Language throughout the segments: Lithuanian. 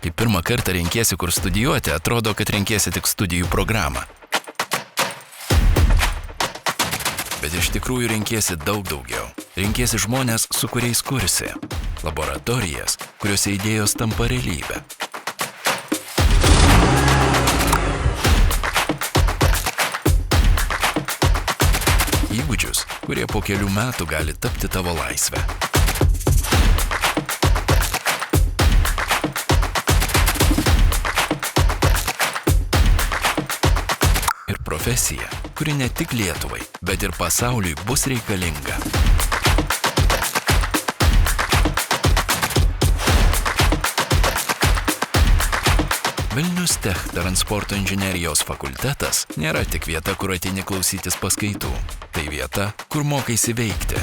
Kai pirmą kartą renkiesi, kur studijuoti, atrodo, kad renkiesi tik studijų programą. Bet iš tikrųjų renkiesi daug daugiau. Renkiesi žmonės, su kuriais kursi. Laboratorijas, kuriuose idėjos tampa realybė. Įgūdžius, kurie po kelių metų gali tapti tavo laisvę. Ir profesija, kuri ne tik Lietuvai, bet ir pasauliui bus reikalinga. Vilnius Tech transporto inžinerijos fakultetas nėra tik vieta, kur ateini klausytis paskaitų. Tai vieta, kur mokaisi veikti.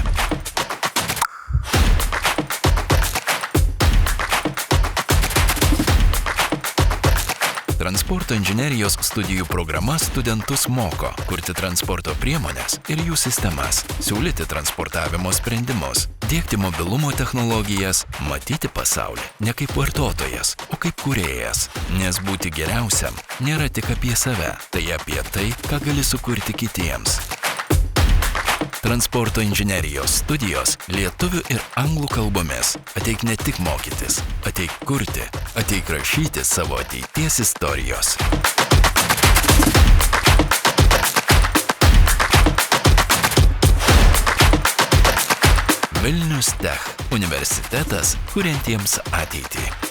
Transporto inžinerijos studijų programa studentus moko kurti transporto priemones ir jų sistemas, siūlyti transportavimo sprendimus, diegti mobilumo technologijas, matyti pasaulį ne kaip vartotojas, o kaip kūrėjas. Nes būti geriausiam nėra tik apie save, tai apie tai, ką gali sukurti kitiems. Transporto inžinerijos studijos lietuvių ir anglų kalbomis. Ateik ne tik mokytis, ateik kurti, ateik rašyti savo ateities istorijos. Vilnius Tech – universitetas, kuriantiems ateitį.